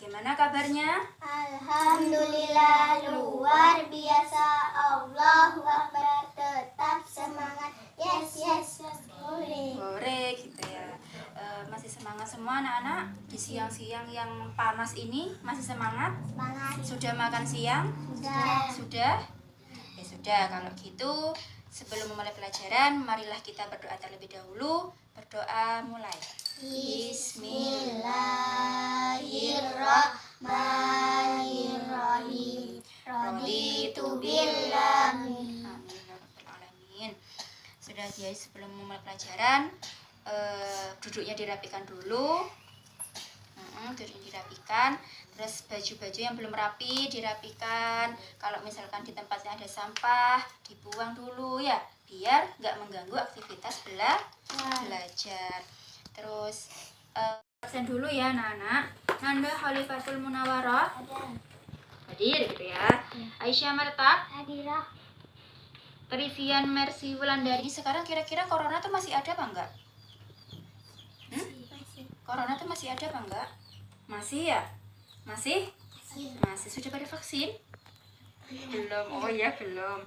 Bagaimana kabarnya? Alhamdulillah luar biasa. Allahu Akbar, tetap semangat. Yes. Boleh gitu ya. Masih semangat semua anak-anak di siang-siang yang panas ini? Masih semangat? Semangat. Sudah makan siang? Sudah. Ya sudah, kalau gitu sebelum memulai pelajaran, marilah kita berdoa terlebih dahulu. Berdoa mulai. Bismillahirrahmanirrahim. Raditu billahi. Amin ya rabbal alamin. Sudah guys, sebelum memulai pelajaran, duduknya dirapikan dulu. Duduknya dirapikan. Terus baju-baju yang belum rapi dirapikan. Kalau misalkan di tempatnya ada sampah, dibuang dulu ya, biar nggak mengganggu aktivitas belajar. Terus absen dulu ya anak-anak. Nanda Khalifatul Munawwarah hadir gitu ya. Aisyah Marta Hadirah. Trivian Mercy Wulandari. Sekarang kira-kira corona tuh masih ada apa enggak? Corona tuh masih ada apa enggak? Masih ya? Masih? Sudah pada vaksin? Belum. Oh ya, belum.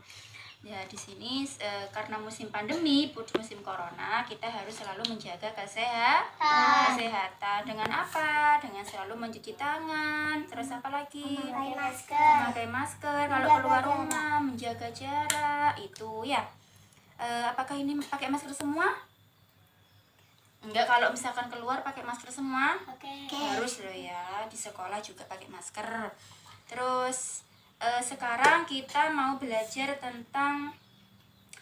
Ya, di sini karena musim pandemi, musim corona, kita harus selalu menjaga kesehatan. Dengan apa? Dengan selalu mencuci tangan. Terus apa lagi? Memakai masker. Kalau keluar rumah, menjaga jarak. Itu ya. Apakah ini pakai masker semua? Enggak, kalau misalkan keluar pakai masker semua. Harus loh ya, di sekolah juga pakai masker. Terus sekarang kita mau belajar tentang,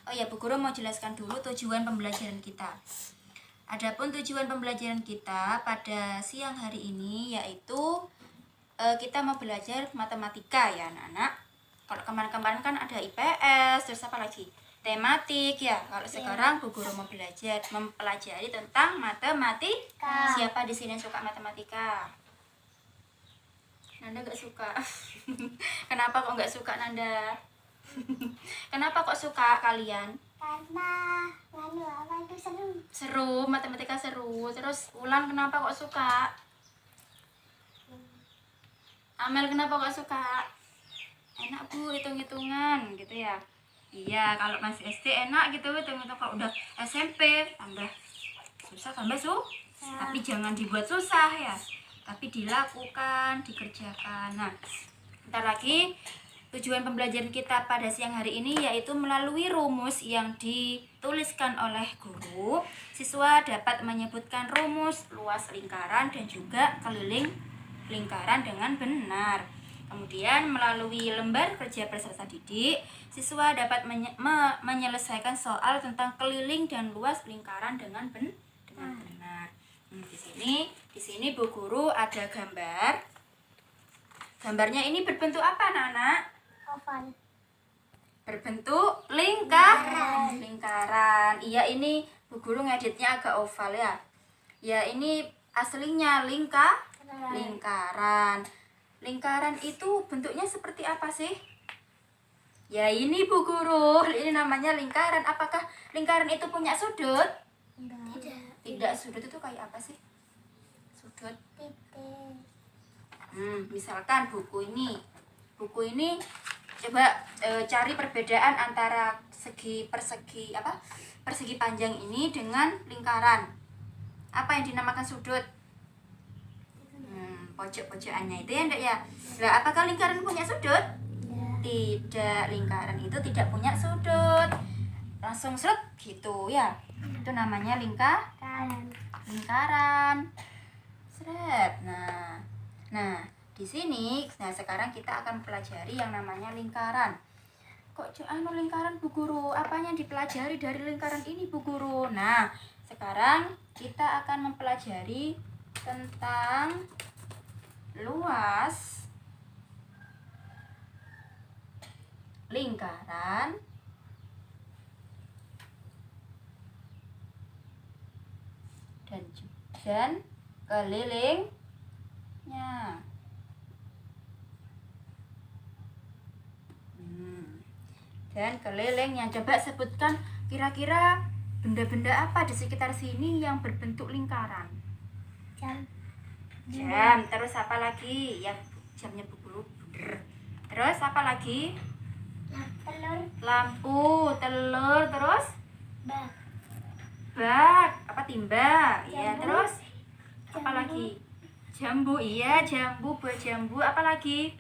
oh ya, Bu Guru mau jelaskan dulu tujuan pembelajaran kita. Adapun tujuan pembelajaran kita pada siang hari ini yaitu kita mau belajar matematika ya anak-anak. Kalau kemarin-kemarin kan ada IPS, terus apa lagi? Tematik ya. Kalau sekarang Bu Guru mau mempelajari tentang matematika. Siapa di sini suka matematika? Nanda gak suka. Kenapa kok gak suka Nanda? Kenapa kok suka kalian? Karena apa itu seru. Seru, matematika seru. Terus Ulan kenapa kok suka? Amel kenapa kok suka? Enak Bu, hitung-hitungan gitu ya. Iya, kalau masih SD enak gitu hitung-hitung. Kalau udah SMP tambah susah, tapi jangan dibuat susah ya, tapi dilakukan, dikerjakan. Nah, bentar lagi tujuan pembelajaran kita pada siang hari ini yaitu melalui rumus yang dituliskan oleh guru, siswa dapat menyebutkan rumus luas lingkaran dan juga keliling lingkaran dengan benar. Kemudian melalui lembar kerja peserta didik, siswa dapat menyelesaikan soal tentang keliling dan luas lingkaran dengan benar. Di sini Bu Guru ada gambar. Gambarnya ini berbentuk apa, anak-anak? Oval. Berbentuk lingkaran. Iya, ini Bu Guru ngeditnya agak oval ya. Ya, ini aslinya lingkaran. Lingkaran itu bentuknya seperti apa sih? Ya ini Bu Guru, ini namanya lingkaran. Apakah lingkaran itu punya sudut? Tidak. Sudut itu kayak apa sih? Sudut. Misalkan buku ini coba cari perbedaan antara persegi panjang ini dengan lingkaran. Apa yang dinamakan sudut? Pojok-pojokannya itu ya enggak ya? Nah, apakah lingkaran punya sudut? Tidak, lingkaran itu tidak punya sudut. Langsung seret gitu ya. Itu namanya lingkaran. Seret. Nah, di sini sekarang kita akan pelajari yang namanya lingkaran. Kok lingkaran Bu Guru? Apanya dipelajari dari lingkaran ini Bu Guru? Nah, sekarang kita akan mempelajari tentang luas lingkaran dan kelilingnya. Dan kelilingnya. Coba sebutkan kira-kira benda-benda apa di sekitar sini yang berbentuk lingkaran. Jam. Terus apa lagi? Yang jamnya Bu Guru. Terus apa lagi? Telur. Lampu, telur, terus Bak. bak, apa timba? Iya, Jambu. terus apa Jambu. lagi? Jambu, iya, jambu, buah jambu. Apa lagi?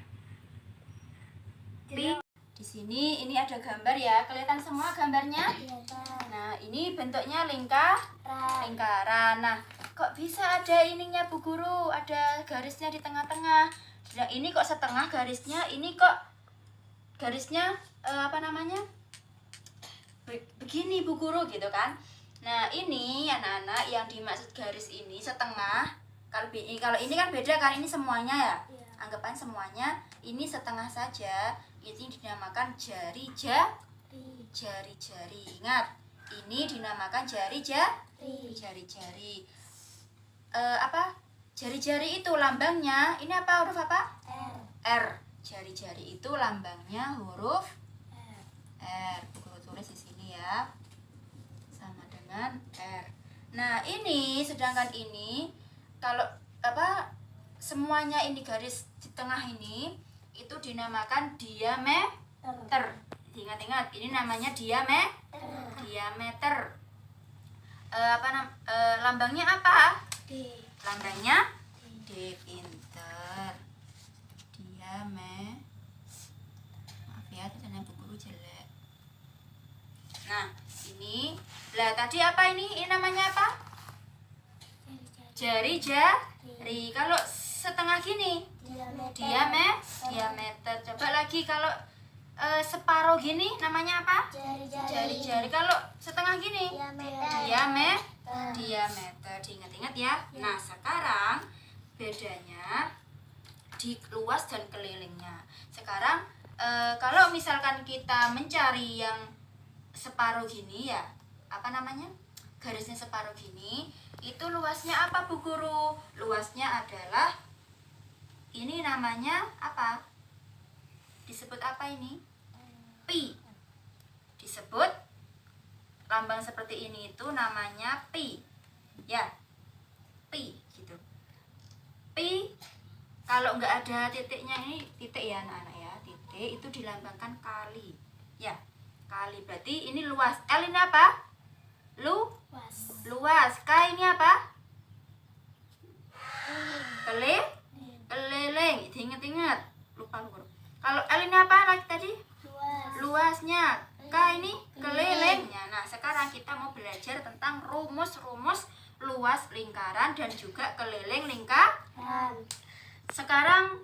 Pi. Di sini ini ada gambar ya. Kelihatan semua gambarnya? Iya, Kak. Nah, ini bentuknya lingkaran. Nah, kok bisa ada ininya Bu Guru? Ada garisnya di tengah-tengah. Nah, ini kok setengah garisnya, ini kok garisnya apa namanya? Begini Bu Guru gitu kan. Nah, ini anak-anak yang dimaksud garis ini setengah. Kalau ini kan beda kan, ini semuanya ya. Iya. Anggapan semuanya ini setengah saja. Ini dinamakan jari-jari. Ingat, ini dinamakan jari-jari. Apa? Jari-jari itu lambangnya. Ini apa, huruf apa? R. Jari-jari itu lambangnya huruf R. Guru tulis di sini ya. Sama dengan R. Nah, ini sedangkan ini kalau apa? Semuanya ini garis di tengah ini itu dinamakan diameter. Ingat-ingat, ini namanya diameter. Lambangnya apa? D. Lambangnya D. Pinter. Maaf ya, tulisannya Bu Guru jelek. Nah, ini. Lah, tadi apa ini? Ini namanya apa? Jari-jari. Kalau setengah gini, diameter. Coba lagi kalau separuh gini namanya apa? Jari-jari. Kalau setengah gini, diameter. Diingat-ingat ya. Nah, sekarang bedanya di luas dan kelilingnya. Sekarang kalau misalkan kita mencari yang separuh gini ya, apa namanya? Garisnya separuh gini, itu luasnya apa Bu Guru? Luasnya adalah ini namanya apa? Disebut apa ini? Pi. Disebut lambang seperti ini itu namanya pi. Ya. Pi gitu. Pi kalau nggak ada titiknya, ini titik ya anak-anak ya. Titik itu dilambangkan kali. Ya. Kali berarti ini luas. L ini apa? Luas. K ini apa? Keliling. Ingat-ingat. Lupa. Kalau L ini apa lagi tadi? Luasnya. K ini kelilingnya. Nah, sekarang kita mau belajar tentang rumus-rumus luas lingkaran dan juga keliling lingkaran. Sekarang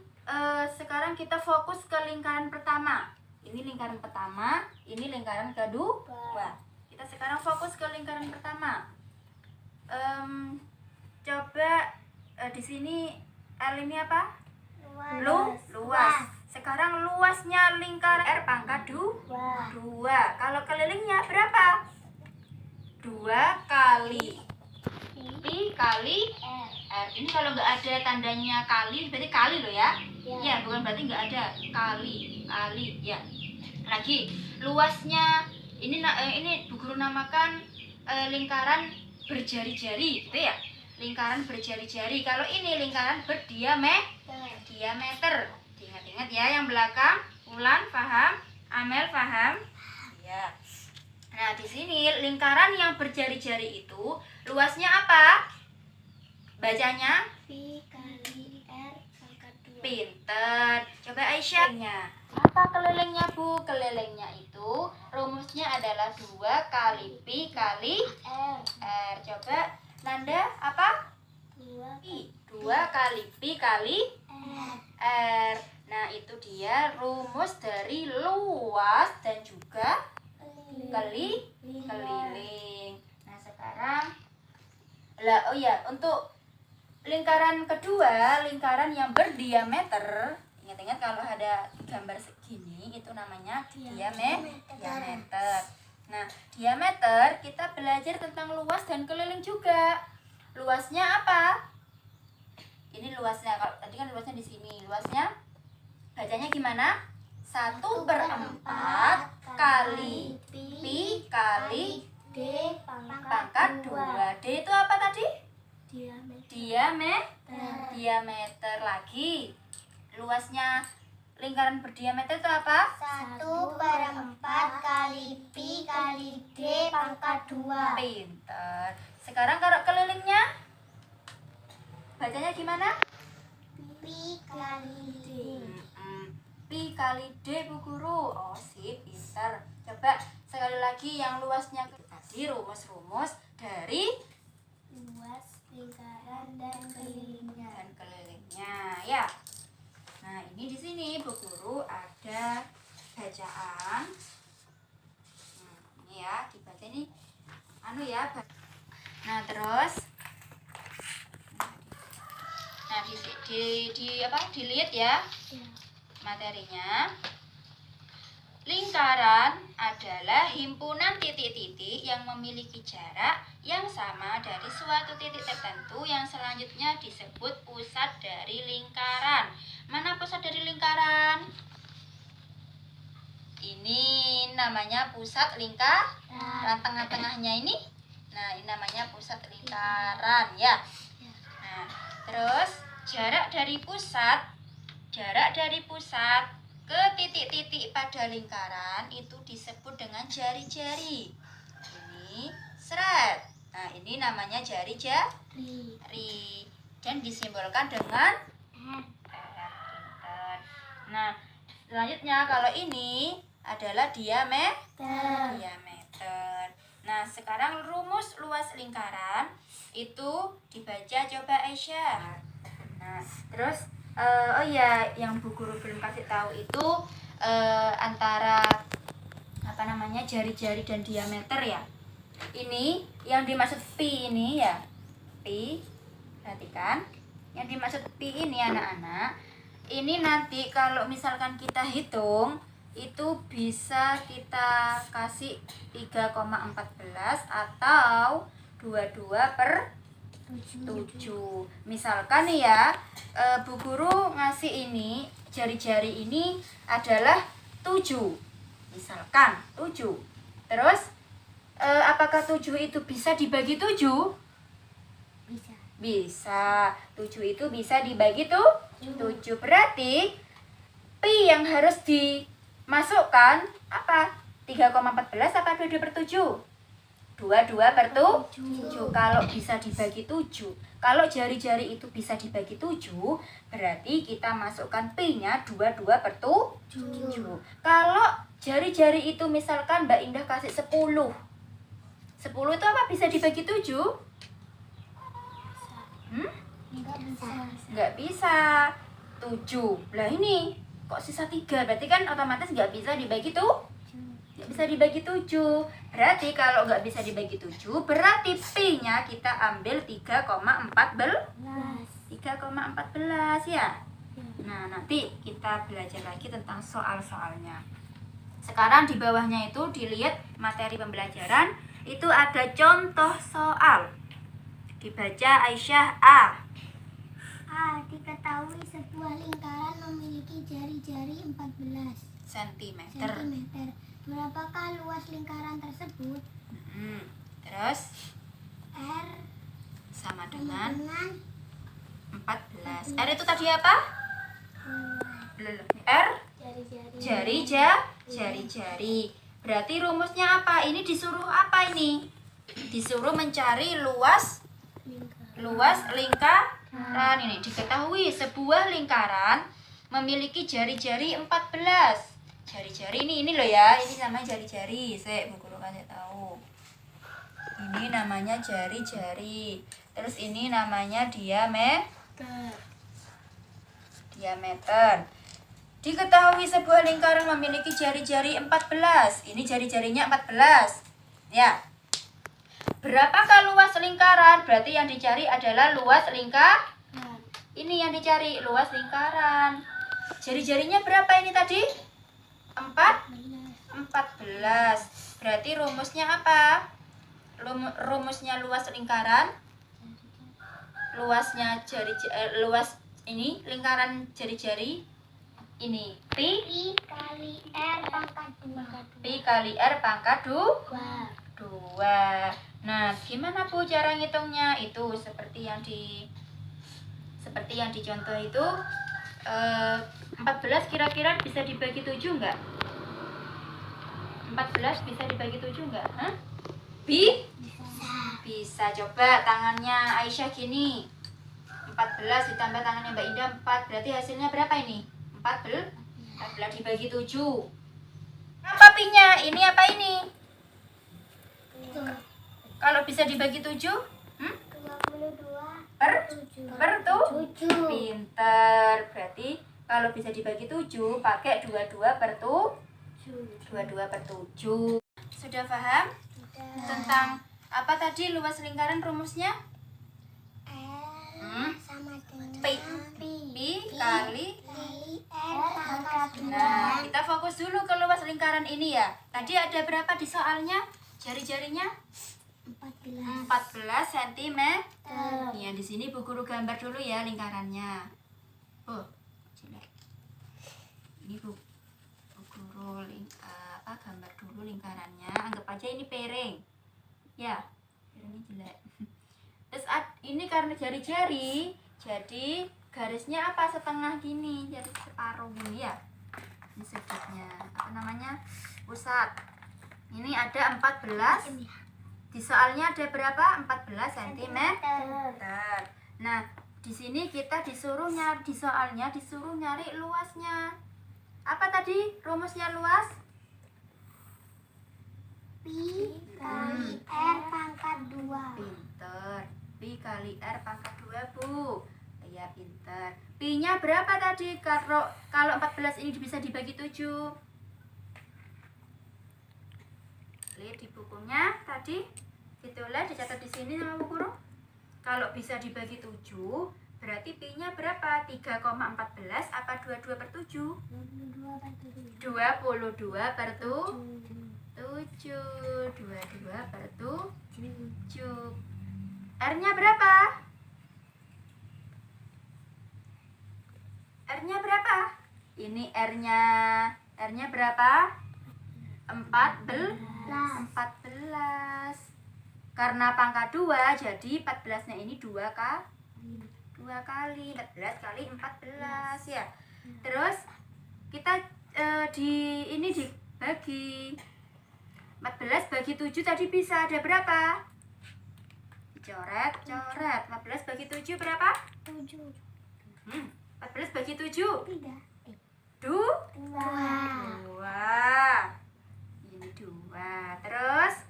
kita fokus ke lingkaran pertama. Ini lingkaran pertama, ini lingkaran kedua. Kita sekarang fokus ke lingkaran pertama. Coba di sini L ini apa? Luas. Sekarang luasnya lingkaran R pangkat 2. Kalau kelilingnya berapa? 2 kali pi kali R. Ini kalau nggak ada tandanya kali, berarti kali loh ya. Ya, bukan berarti nggak ada. Kali ya. Lagi luasnya ini Bu Guru namakan lingkaran berjari-jari gitu ya. Lingkaran berjari-jari. Kalau ini lingkaran diameter. Ingat-ingat ya yang belakang. Ulan paham? Amel paham? Ya. Nah, di sini lingkaran yang berjari-jari itu luasnya apa? Bacanya? Pi kali R pangkat 2. Pinter. Coba Aisyah. Apa kelilingnya Bu? Kelilingnya itu rumusnya adalah 2 kali pi kali R. Coba Nanda apa? 2 kali pi kali R. Nah, itu dia rumus dari luas dan juga keliling. Nah, sekarang untuk lingkaran kedua, lingkaran yang berdiameter. Ingat-ingat kalau ada gambar segini itu namanya diameter. Nah, diameter kita belajar tentang luas dan keliling juga. Luasnya apa? Ini luasnya. Kalau tadi kan luasnya di sini. Luasnya bacanya gimana? 1/4 kali pi kali D pangkat 2. D itu apa tadi? diameter. Diameter. diameter lagi. Luasnya lingkaran berdiameter itu apa? 1/4 kali pi kali d pangkat 2. Pinter. Sekarang kalau kelilingnya bacanya gimana? Pi kali d. Pi kali D, Bu Guru. Oh, sip, pinter. Coba sekali lagi yang luasnya tadi rumus-rumus dari Luas lingkaran dan kelilingnya. dan kelilingnya ya. Nah, ini di sini Bu Guru ada bacaan. Ini ya, dibaca ini ya. Nah, terus nah dilihat ya materinya. Lingkaran adalah himpunan titik-titik yang memiliki jarak yang sama dari suatu titik tertentu yang selanjutnya disebut pusat dari lingkaran. Mana pusat dari lingkaran? Ini namanya pusat lingkaran. Tengah-tengahnya ini, nah ini namanya pusat lingkaran ya. Nah, terus jarak dari pusat ke titik-titik pada lingkaran itu disebut dengan jari-jari. Ini seret. Nah, ini namanya jari-jari dan disimbolkan dengan R. Nah, selanjutnya kalau ini adalah diameter. Nah, sekarang rumus luas lingkaran itu dibaca coba Aisyah. Nah, terus oh ya, yang Bu Guru belum kasih tahu itu antara apa namanya jari-jari dan diameter ya. Ini yang dimaksud pi ini ya. Pi, perhatikan. Yang dimaksud pi ini anak-anak, ini nanti kalau misalkan kita hitung itu bisa kita kasih 3,14 atau 22/7. Misalkan nih ya, Bu Guru ngasih ini jari-jari ini adalah 7. Misalkan 7. Terus apakah 7 itu bisa dibagi 7? Bisa. 7 itu bisa dibagi 7. Berarti pi yang harus dimasukkan apa? 3,14 apa 22/7? 22/7. Kalau bisa dibagi 7, kalau jari-jari itu bisa dibagi 7, berarti kita masukkan P-nya 22/7. Kalau jari-jari itu misalkan Mbak Indah kasih 10. 10 itu apa bisa dibagi 7? Nggak bisa. 7. Lah ini kok sisa 3? Berarti kan otomatis nggak bisa dibagi nggak bisa dibagi 7. Berarti kalau nggak bisa dibagi 7, berarti P-nya kita ambil 3,14 ya. Nah, nanti kita belajar lagi tentang soal-soalnya. Sekarang di bawahnya itu dilihat materi pembelajaran, itu ada contoh soal. Dibaca Aisyah A. Diketahui sebuah lingkaran memiliki jari-jari 14 cm. Berapakah luas lingkaran tersebut? Terus R sama dengan 14. R itu tadi apa? R jari-jari. Berarti rumusnya apa? Ini disuruh apa ini? Disuruh mencari luas lingkaran. Ini diketahui sebuah lingkaran memiliki jari-jari 14. Jari-jari ini loh ya, ini namanya jari-jari. Saya Bu Guru kasih tahu. Ini namanya jari-jari. Terus ini namanya diameter. Diketahui sebuah lingkaran memiliki jari-jari 14. Ini jari-jarinya 14. Ya. Berapakah luas lingkaran? Berarti yang dicari adalah luas lingkaran. Ini yang dicari, luas lingkaran. Jari-jarinya berapa ini tadi? 14. Berarti rumusnya apa? Rumusnya luas lingkaran. Luasnya luas ini lingkaran jari-jari ini Pi kali R pangkat 2. Pi kali R pangkat 2. Nah, gimana Bu cara ngitungnya? Itu seperti yang dicontoh itu 14 kira-kira bisa dibagi 7 enggak? 14 bisa dibagi 7 enggak? Hah? Bisa. Coba tangannya Aisyah gini. 14 ditambah tangannya Mbak Indah 4. Berarti hasilnya berapa ini? 14 dibagi 7. Apa pinya? Ini apa ini? Itu. Kalau bisa dibagi 7? 22 Per 7. Pinter. Berarti kalau bisa dibagi 7 pakai 22 per 7. Sudah paham tentang apa tadi luas lingkaran rumusnya? Sama dengan Pi kali. R pangkat 2. Nah, kita fokus dulu ke luas lingkaran ini ya. Tadi ada berapa di soalnya? Jari-jarinya 14 cm. Ya, di sini Bu Guru gambar dulu ya lingkarannya. Oh, jelek. Ini Bu Guru gambar dulu lingkarannya. Anggap aja ini piring. Ya, piringnya jelek. Terus ini karena jari-jari, jadi garisnya apa setengah gini, jadi separuh gini ya. Ini sudutnya, apa namanya? Pusat. Ini ada 14. Di soalnya ada berapa? 14 cm. Nah, di sini kita disuruh nyari, di soalnya disuruh nyari luasnya. Apa tadi rumusnya luas? Pi kali R pangkat 2. Pinter. Pi kali R pangkat 2, Bu. Ya, pinter. Pi-nya berapa tadi? Kalau 14 ini bisa dibagi 7. Lihat di bukunya tadi ditulis, dicatat di sini sama Bu Guru. Kalau bisa dibagi 7, berarti pi-nya berapa? 3,14 apa 22 per 7? 22 per 7. 22 per 7. R-nya berapa? R-nya berapa? Ini R-nya berapa? 14. Karena pangkat 2, jadi 14-nya ini 2 kali 14 kali 14 ya. Terus kita ini dibagi 14 bagi 7 tadi bisa ada berapa? Coret. 14 bagi 7 berapa? 7. 14 bagi 7 3. 2. 2. Ini 2. Terus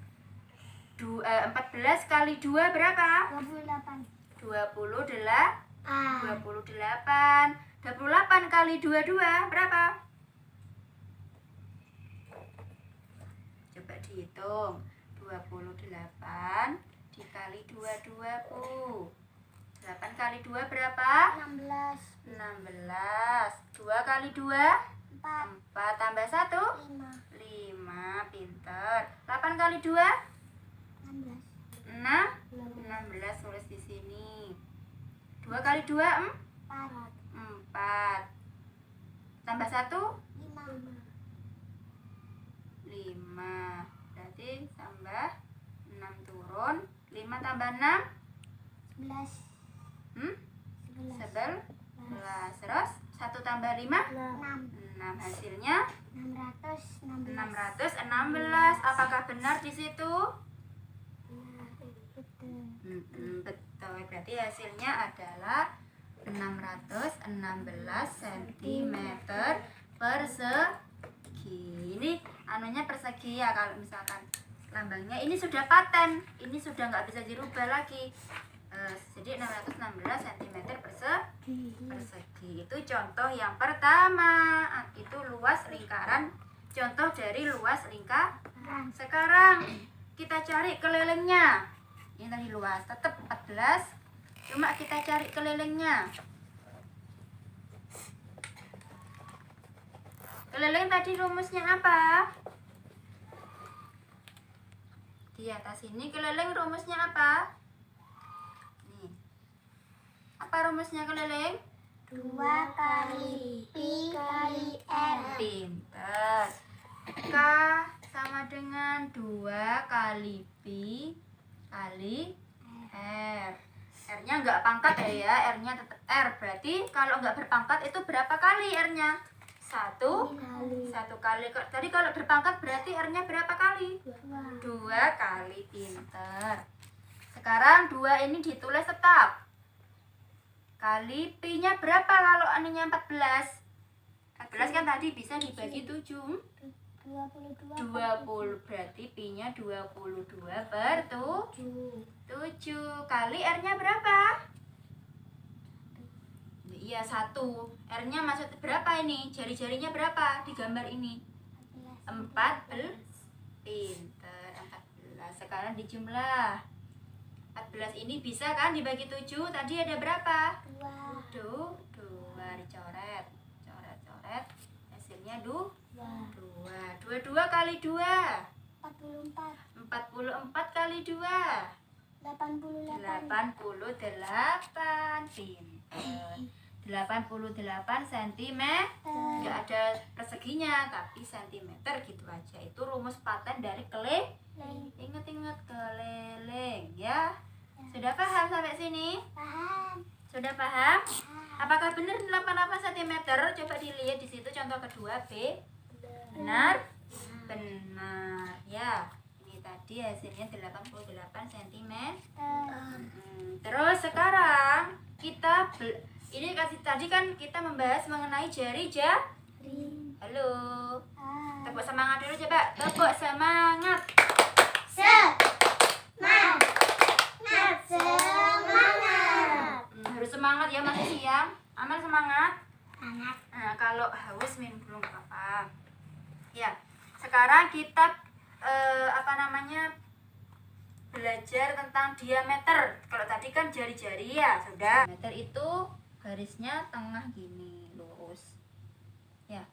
14 kali 2 berapa? 28. 28 kali 22 berapa? Coba dihitung. 28 dikali 22, Bu. 8 kali 2 berapa? 16. 2 kali 2 4. 4 tambah 1 5. 5. Pinter. 8 kali 2 16. 16. Tulis di sini. 2 kali 2 4. 4 tambah 1 5. 5. Berarti tambah 6 turun. 5 tambah 6 11. 11. Terus 1 tambah 5 6. 6. Hasilnya 616. 616. Apakah benar di situ? Betul. Betul. Berarti hasilnya adalah 616 cm persegi. Ini anunya persegi ya, kalau misalkan lambangnya ini sudah paten, ini sudah nggak bisa dirubah lagi. Jadi 616 cm persegi itu contoh yang pertama. Itu luas lingkaran, contoh dari luas lingkaran. Sekarang kita cari kelilingnya. Ini tadi luas tetap 14, cuma kita cari kelilingnya. Keliling tadi rumusnya apa? Di atas ini keliling rumusnya apa? Nih. Apa rumusnya keliling? 2 kali pi kali R. Pinter. K sama dengan 2 kali pi kali R. R-nya nggak pangkat ya, R-nya tetap R. Berarti kalau nggak berpangkat itu berapa kali R-nya? Satu kali. Tadi kalau berpangkat berarti R-nya berapa kali? 2 kali. Pinter. Sekarang 2 ini ditulis tetap. Kali Pi-nya berapa kalau aninya 14? 14 kan tadi bisa dibagi 7. 20. Berarti Pi-nya 22/7 kali R-nya berapa? Iya, 1. R-nya maksud berapa ini? Jari-jarinya berapa di gambar ini? 14. Pinter, 14. Sekarang dijumlah. 14 ini bisa kan dibagi 7? Tadi ada berapa? 2. Dicoret. Coret. Hasilnya 2 kali 2. 44 kali 2. 88. Pinter. 88 cm. Enggak ada perseginya tapi cm gitu aja. Itu rumus paten dari keliling. Ingat-ingat keliling ya. Sudah paham sampai sini? Sudah paham? Apakah benar 88 cm? Coba dilihat di situ contoh kedua B. Benar? Benar. Ya. Ini tadi hasilnya 88 cm. Terus sekarang kita ini tadi kan kita membahas mengenai jari. Halo. Tepuk semangat dulu coba. Tepuk semangat. Harus semangat ya, masih siang. Aman semangat? Nah, kalau haus minum dulu nggak apa-apa. Ya. Sekarang kita belajar tentang diameter. Kalau tadi kan jari-jari ya, sudah. Diameter itu garisnya tengah gini, lurus. Ya.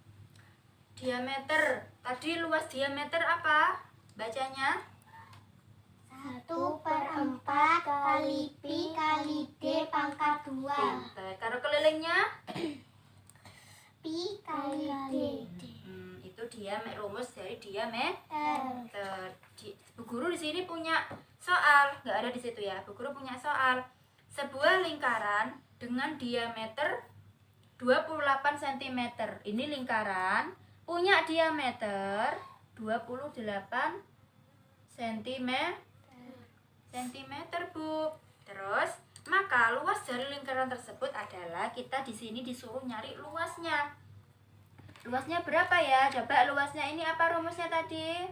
Diameter. Tadi luas diameter apa? Bacanya 1/4 kali Pi kali D pangkat 2. pinter. Kalau kelilingnya Pi kali D. Itu rumus dari diameter. Bu Guru di sini punya soal, nggak ada di situ ya. Bu Guru punya soal. Sebuah lingkaran dengan diameter 28 cm. Ini lingkaran punya diameter 28 cm. Bu. Terus maka luas dari lingkaran tersebut adalah, kita di sini disuruh nyari luasnya. Luasnya berapa ya? Coba luasnya ini apa rumusnya tadi?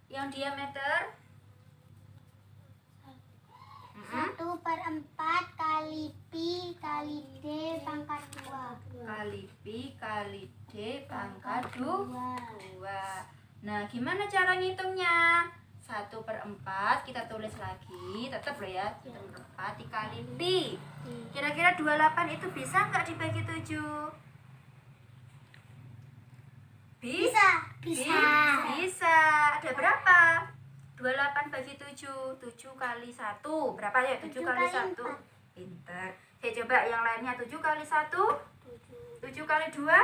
Yang diameter 1/4 kali Pi kali D pangkat 2. kali Pi kali D pangkat 2. Nah, gimana cara ngitungnya? 1/4 kita tulis lagi, tetap loh ya, 1/4 dikali Pi. Kira-kira 28 itu bisa nggak dibagi 7? Bisa. Ada berapa? 28 bagi 7. 7 kali 1. Berapa ya? 7 kali 1. Pinter. Saya coba yang lainnya. 7 kali 1. 7 kali 2.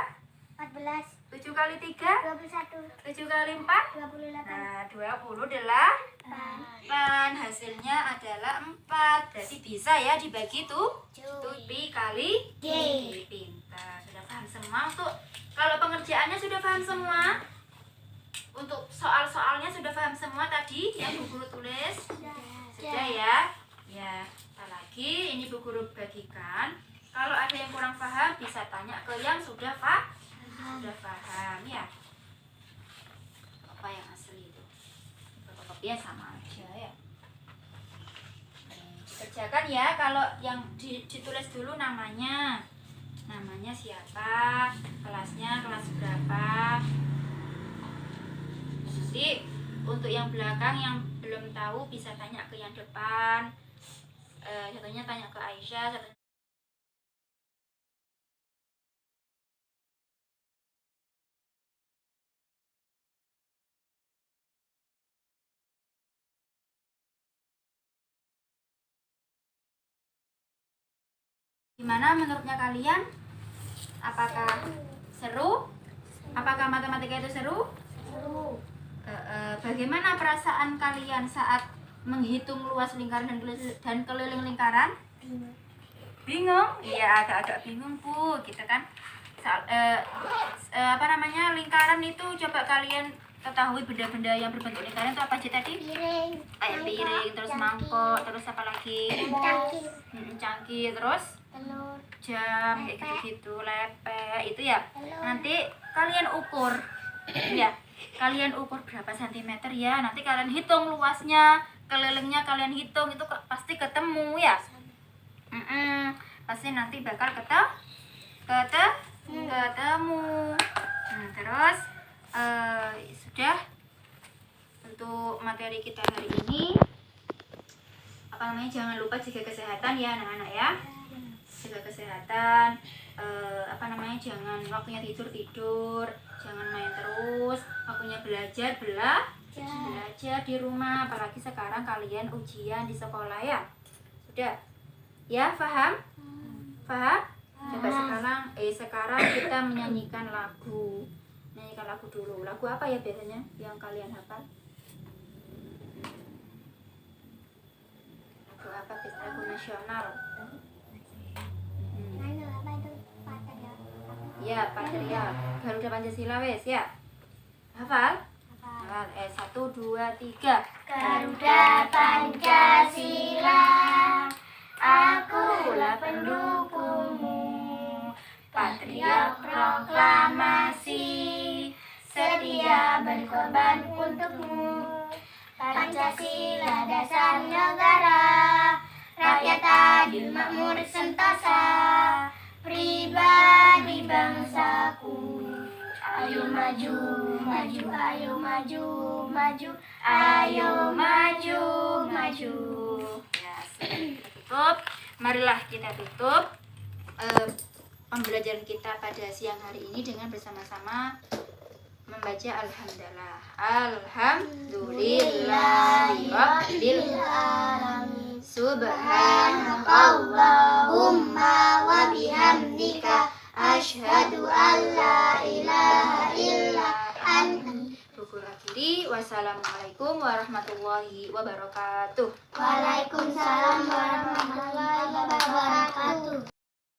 14. 7 kali 3. 21. 7 kali 4. 28. Nah, 28. Hasilnya adalah 4. Berarti bisa ya dibagi 7 Pi kali D. Pintar. Sudah paham semua? Untuk kalau pengerjaannya sudah paham semua? Untuk soal-soalnya sudah paham semua tadi yang Bu Guru tulis? Sudah ya? Ya, apalagi ini Bu Guru bagikan. Kalau ada yang kurang paham bisa tanya ke yang sudah paham ya. Apa yang asli itu? Fotokopinya sama aja ya. Kerjakan ya. Kalau yang ditulis dulu namanya siapa, kelasnya kelas berapa. Nanti untuk yang belakang yang belum tahu bisa tanya ke yang depan. Contohnya tanya ke Aisyah. Gimana menurutnya kalian? Apakah seru? Apakah matematika itu seru? Bagaimana perasaan kalian saat menghitung luas lingkaran dan keliling lingkaran? Bingung? Iya, agak-agak bingung Bu, gitu kan. Apa namanya, lingkaran itu coba kalian ketahui benda-benda yang berbentuk lingkaran itu apa aja tadi? Piring. Kayak piring, terus mangkok, terus apa lagi? Cangkir. Cangkir, terus Telur. jam, kayak gitu-gitu, lepek, itu ya. Telur. Nanti kalian ukur, ya. Kalian ukur berapa sentimeter ya. Nanti kalian hitung luasnya, kelilingnya kalian hitung, itu pasti ketemu ya. Pasti nanti bakal ketemu. Terus sudah untuk materi kita hari ini. Apa namanya, jangan lupa jaga kesehatan ya anak-anak ya. Jaga kesehatan. Apa namanya, jangan waktunya tidur, jangan main terus. Waktunya belajar di rumah. Apalagi sekarang kalian ujian di sekolah ya. Sudah ya, paham? Coba sekarang kita menyanyikan lagu dulu. Lagu apa ya biasanya yang kalian hafal? Lagu apa? Lagu nasional. Apa itu? Patria. Ya, Patria. Garuda Pancasila wes ya. Hafal? Hafal. 1, 2, 3. Garuda Pancasila, akulah pendukungmu. Patriot proklamasi, sedia berkorban untukmu. Pancasila dasar negara, rakyat adil makmur sentosa, pribadi bangsaku. Ayo maju, maju, ayo maju, maju, ayo maju, maju. Ya, kita tutup. Marilah kita tutup pembelajaran kita pada siang hari ini dengan bersama-sama membaca alhamdulillah. Alhamdulillahirabbil alamin. Subhanakallahumma wa bihamdika asyhadu an la ilaha illa anta. Rukun akhiri. Wassalamualaikum warahmatullahi wabarakatuh. Waalaikumsalam warahmatullahi wabarakatuh.